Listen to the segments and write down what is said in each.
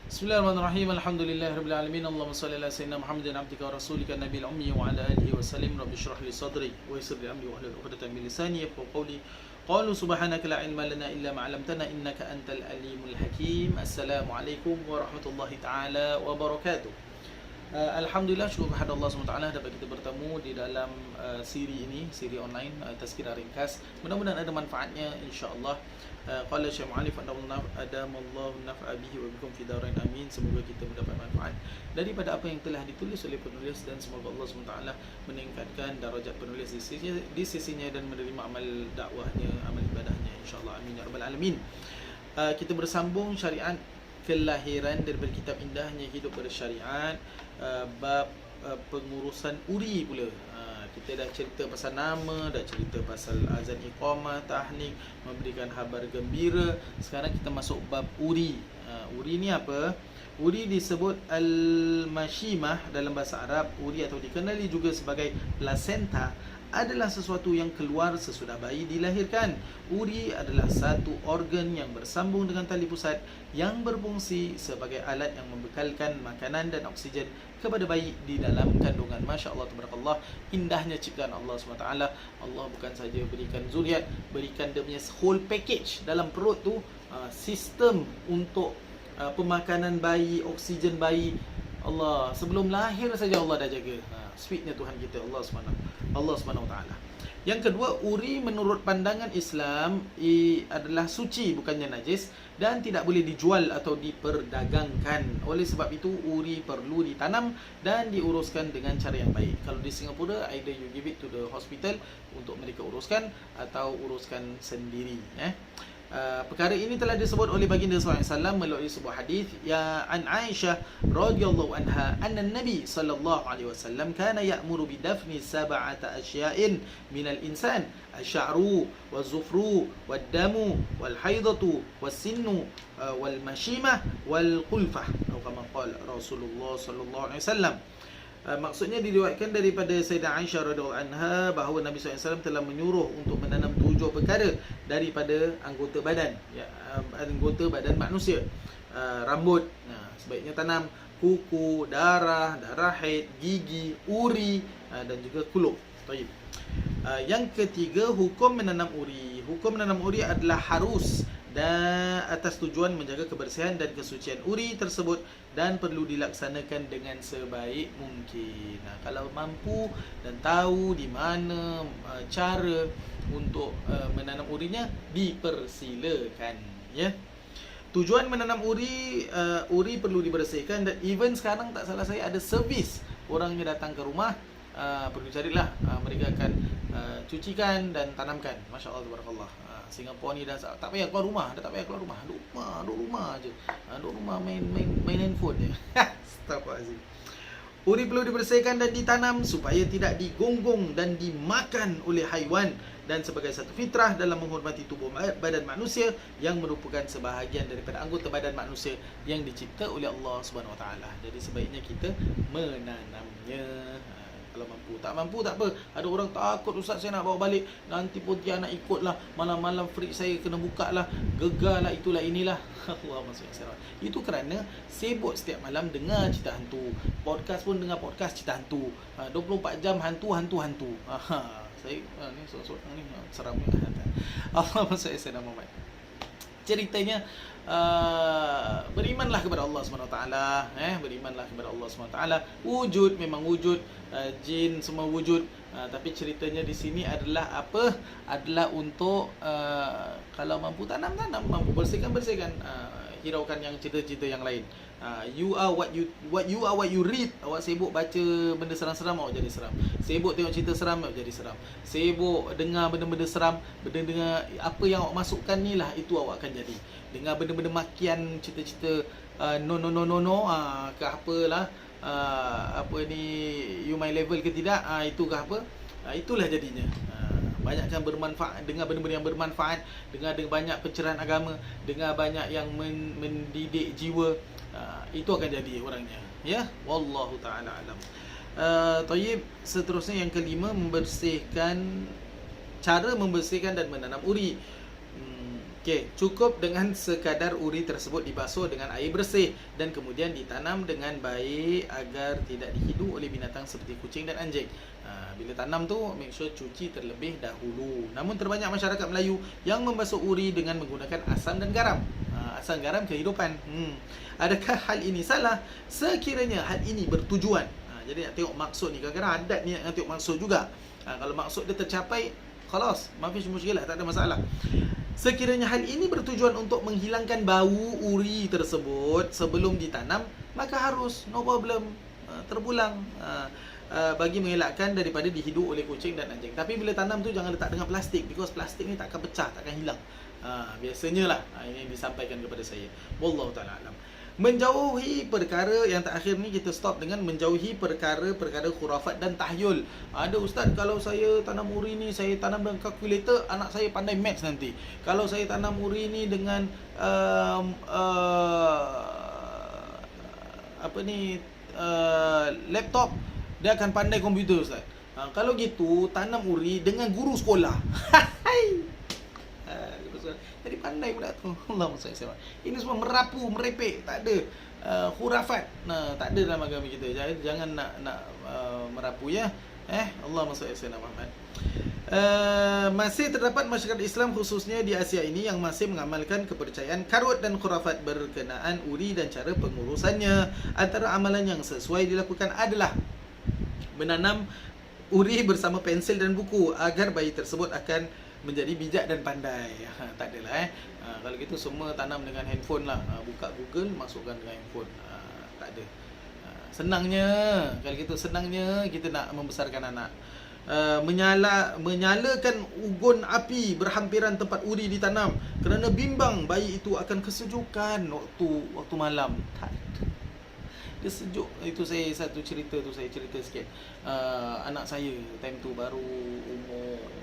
Bismillahirrahmanirrahim. Alhamdulillahirabbil alamin. Allahumma shalli ala sayyidina Muhammadin abdika wa rasulika nabiyil ummi wa ala alihi wa sallim. Rabbi shrah li sadri wa yassir li amri wa hlul 'uqdatam min lisani yafqahu qawli. Qalu subhanaka la ilma lana illa ma 'allamtana innaka antal alimul hakim. Assalamualaikum warahmatullahi taala wabarakatuh. Alhamdulillah, syukur kepada Allah SWT dapat kita bertemu di dalam siri ini, siri online Tazkirah Ringkas. Mudah-mudahan ada manfaatnya insya-Allah. Qala Syekh Mu'alif adamallahu naf'a bihi wa bikum fi darain amin. Semoga kita mendapat manfaat daripada apa yang telah ditulis oleh penulis, dan semoga Allah SWT meningkatkan darajat penulis di sisinya dan menerima amal dakwahnya, amal ibadahnya insya-Allah. Amin ya rabbal alamin. Kita bersambung syariat kelahiran daripada kitab Indahnya Hidup Bersyariat, bab pengurusan uri pula. Kita dah cerita pasal nama, dah cerita pasal azan iqamah, tahnik, memberikan khabar gembira. Sekarang kita masuk bab uri. Uri ni apa? Uri disebut al-mashimah dalam bahasa Arab. Uri atau dikenali juga sebagai placenta adalah sesuatu yang keluar sesudah bayi dilahirkan. Uri adalah satu organ yang bersambung dengan tali pusat yang berfungsi sebagai alat yang membekalkan makanan dan oksigen kepada bayi di dalam kandungan. Masya Allah, tabarakallah, indahnya ciptaan Allah SWT. Allah bukan saja berikan zuriat, berikan dia punya whole package dalam perut tu, sistem untuk pemakanan bayi, oksigen bayi. Allah sebelum lahir saja Allah dah jaga. Sweetnya Tuhan kita Allah SWT. Yang kedua, uri menurut pandangan Islam adalah suci, bukannya najis, dan tidak boleh dijual atau diperdagangkan. Oleh sebab itu, uri perlu ditanam dan diuruskan dengan cara yang baik. Kalau di Singapura, either you give it to the hospital untuk mereka uruskan atau uruskan sendiri. Perkara ini telah disebut oleh baginda SAW melalui sebuah hadis ya an Aisyah radhiyallahu anha anna Nabi sallallahu alaihi wasallam kana ya'muru bidafni sab'ata asya'in minal insan asy-sya'ru waz-zufru wad-damu wal haidatu was-sinnu wal mashimah wal qulfah, atau kama qala Rasulullah sallallahu alaihi wasallam. Maksudnya diriwayatkan daripada Sayyidah Aisyah radhiyallahu anha bahawa Nabi SAW telah menyuruh untuk menanam 7 perkara daripada anggota badan, anggota badan manusia. Rambut, sebaiknya tanam; kuku, darah haid, gigi, uri, dan juga kuluk. Baik. Yang ketiga, hukum menanam uri. Hukum menanam uri adalah harus dan atas tujuan menjaga kebersihan dan kesucian uri tersebut dan perlu dilaksanakan dengan sebaik mungkin. Kalau mampu dan tahu di mana cara untuk menanam urinya, dipersilakan, ya. Tujuan menanam uri, uri perlu dibersihkan, dan even sekarang tak salah saya ada servis, orangnya datang ke rumah, perlu carilah, mereka akan cucikan dan tanamkan. Masya Allah, tabarakallah. Singapura ni dah tak payah keluar rumah, Duduk rumah je. Duduk rumah main handphone je. Astagfirullahalazim. Uri perlu dibersihkan dan ditanam supaya tidak digonggong dan dimakan oleh haiwan, dan sebagai satu fitrah dalam menghormati tubuh badan manusia yang merupakan sebahagian daripada anggota badan manusia yang dicipta oleh Allah Subhanahu Wa Taala. Jadi sebaiknya kita menanamnya. Kalau mampu, tak mampu tak apa. Ada orang takut, ustaz saya nak bawa balik, nanti Pontianak ikut lah, malam-malam fridge saya kena buka lah, gegar lah, itulah inilah. Allah masuk Islam. Itu kerana sibuk setiap malam dengar cerita hantu. Podcast pun dengar podcast cerita hantu. 24 jam hantu. Saya ni seorang ni seram. Allah masuk Islam Muhammad. Ceritanya, berimanlah kepada Allah SWT, berimanlah kepada Allah SWT. Wujud memang wujud, jin semua wujud, tapi ceritanya di sini adalah apa? Adalah untuk kalau mampu tanam, mampu bersihkan, hiraukan yang cerita-cerita yang lain. You are what you read. Awak sibuk baca benda seram-seram, awak jadi seram. Sibuk tengok cerita seram, awak jadi seram. Sibuk dengar benda-benda seram, dengar apa yang awak masukkan ni lah, itu awak akan jadi. Dengar benda-benda makian, cerita-cerita no ke apalah, apa ni, you my level ke tidak, itu ke apa, itulah jadinya. Banyakkan bermanfaat, dengar benda-benda yang bermanfaat, dengar banyak pencerahan agama, dengar banyak yang mendidik jiwa, itu akan jadi orangnya, ya. Wallahu taala alam. Tayyib, seterusnya yang kelima, cara membersihkan dan menanam uri. Okey, cukup dengan sekadar uri tersebut dibasuh dengan air bersih dan kemudian ditanam dengan baik agar tidak dihidu oleh binatang seperti kucing dan anjing. Bila tanam tu, make sure cuci terlebih dahulu. Namun terbanyak masyarakat Melayu yang membasuh uri dengan menggunakan asam dan garam. Asam garam kehidupan. Adakah hal ini salah? Sekiranya hal ini bertujuan. Jadi nak tengok maksud ni. Kadang-kadang adat ni nak tengok maksud juga. Kalau maksud dia tercapai, khalas, mafish muskilah, tak ada masalah. Sekiranya hal ini bertujuan untuk menghilangkan bau uri tersebut sebelum ditanam, maka harus, no problem, terpulang, bagi mengelakkan daripada dihidu oleh kucing dan anjing. Tapi bila tanam tu jangan letak dengan plastik, because plastik ni tak akan pecah, tak akan hilang. Biasanya lah, ini yang disampaikan kepada saya. Wallahu ta'ala alam. Menjauhi perkara yang terakhir ni, kita stop dengan menjauhi perkara-perkara khurafat dan tahyul. Ada ustaz, kalau saya tanam uri ni, saya tanam dengan kalkulator, anak saya pandai maths nanti. Kalau saya tanam uri ni dengan laptop, dia akan pandai komputer ustaz. Kalau gitu, tanam uri dengan guru sekolah. Jadi pandai pula tu. Allahumma salli alaihi wasallam. Ini semua merapu, merepek, tak ada khurafat. Tak ada dalam agama kita. Jangan nak merapu ya. Allahumma salli alaihi Muhammad. Masih terdapat masyarakat Islam khususnya di Asia ini yang masih mengamalkan kepercayaan karut dan khurafat berkenaan uri dan cara pengurusannya. Antara amalan yang sesuai dilakukan adalah menanam uri bersama pensil dan buku agar bayi tersebut akan menjadi bijak dan pandai. Tak adalah kalau gitu semua tanam dengan handphone lah. Buka Google, masukkan dengan handphone. Tak ada. Senangnya, kalau gitu senangnya kita nak membesarkan anak. Menyalakan ugun api berhampiran tempat uri ditanam kerana bimbang bayi itu akan kesejukan waktu malam. Tak ada. Dia sejuk. Itu satu cerita tu saya cerita sikit. Anak saya time tu baru umur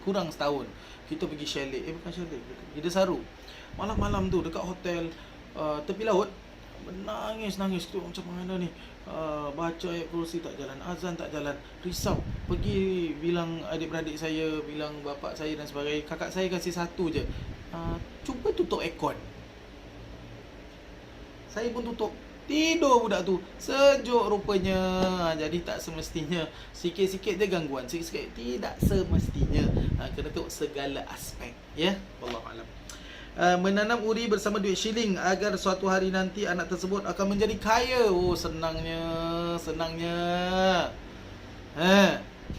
kurang setahun. Kita pergi chalet, bukan chalet, Ida Saru. Malam-malam tu dekat hotel tepi laut, menangis tu macam mana ni. Baca ayat kursi tak jalan, azan tak jalan, risau. Pergi bilang adik-beradik saya, bilang bapak saya dan sebagainya. Kakak saya kasih satu je, cuba tutup aircon. Saya pun tutup. Tidur budak tu. Sejuk rupanya. Jadi tak semestinya. Sikit-sikit je gangguan. Sikit-sikit. Tidak semestinya. Kena tengok segala aspek. Ya. Wallahualam. Menanam uri bersama duit shilling agar suatu hari nanti anak tersebut akan menjadi kaya. Oh, senangnya.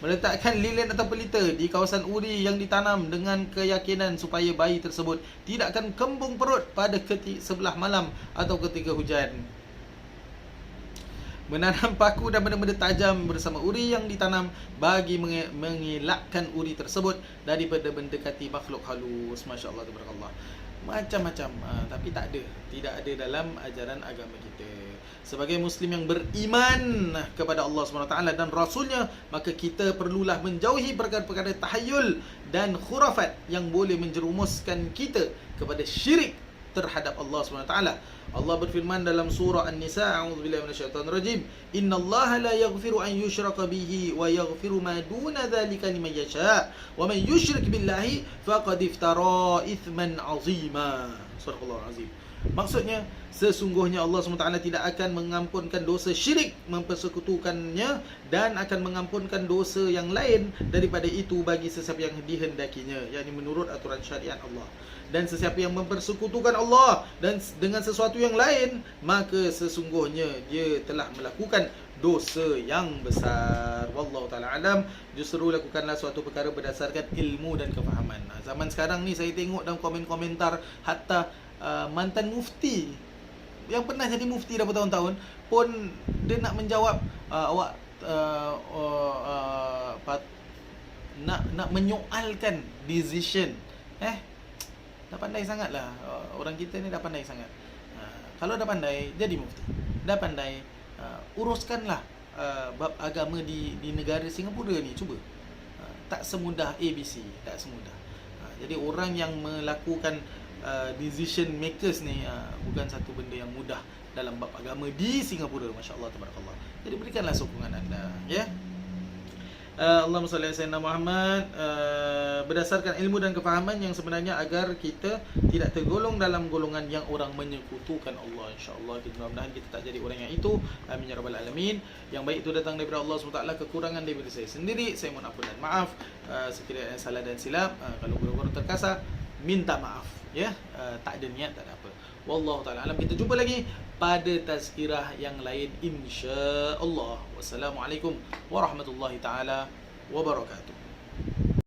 Meletakkan lilin atau pelita di kawasan uri yang ditanam dengan keyakinan supaya bayi tersebut tidak akan kembung perut pada sebelah malam atau ketika hujan. Menanam paku dan benda-benda tajam bersama uri yang ditanam bagi mengelakkan uri tersebut daripada mendekati makhluk halus. Masya Allah, tabarakallah. Macam-macam, tapi tidak ada dalam ajaran agama kita. Sebagai Muslim yang beriman kepada Allah SWT dan Rasulnya, maka kita perlulah menjauhi perkara-perkara tahayul dan khurafat yang boleh menjerumuskan kita kepada syirik terhadap Allah SWT. Allah berfirman dalam surah An-Nisa, a'udzubillahi minasyaitonirrajim, innallaha la yaghfiru an yushraka bihi wa yaghfiru ma duna dzalika liman yasha wa man yusyrik billahi faqad iftara itsman 'azima. Surah Al-Azim. Maksudnya, sesungguhnya Allah SWT tidak akan mengampunkan dosa syirik mempersekutukannya dan akan mengampunkan dosa yang lain daripada itu bagi sesiapa yang dihendakinya, yakni menurut aturan syariat Allah. Dan sesiapa yang mempersekutukan Allah dan dengan sesuatu yang lain, maka sesungguhnya dia telah melakukan dosa yang besar. Wallahu ta'ala alam. Justru lakukanlah suatu perkara berdasarkan ilmu dan kefahaman. Zaman sekarang ni saya tengok dalam komen-komentar, hatta mantan mufti yang pernah jadi mufti dah bertahun-tahun pun dia nak menjawab, awak nak menyoalkan decision. Dah pandai sangat lah. Orang kita ni dah pandai sangat. Kalau dah pandai, jadi mufti. Dah pandai, uruskanlah bab agama di negara Singapura ni. Cuba. Tak semudah ABC. Tak semudah. Jadi orang yang melakukan decision makers ni bukan satu benda yang mudah dalam bab agama di Singapura. Masya Allah, tabarakallah. Jadi berikanlah sokongan anda. Ya. Allahumma salli ala sayyidina Muhammad, berdasarkan ilmu dan kefahaman yang sebenarnya agar kita tidak tergolong dalam golongan yang orang menyekutukan Allah. InsyaAllah kita mudah-mudahan kita tak jadi orang yang itu. Amin ya rabbal alamin. Yang baik itu datang daripada Allah SWT, kekurangan daripada saya sendiri. Saya mohon ampun dan maaf sekiranya salah dan silap. Kalau guru-guru terkasar, minta maaf ya. Tak ada niat, tak ada apa. Wallahu ta'ala alam. Kita jumpa lagi pada tazkirah yang lain insya-Allah. Wassalamualaikum warahmatullahi taala wabarakatuh.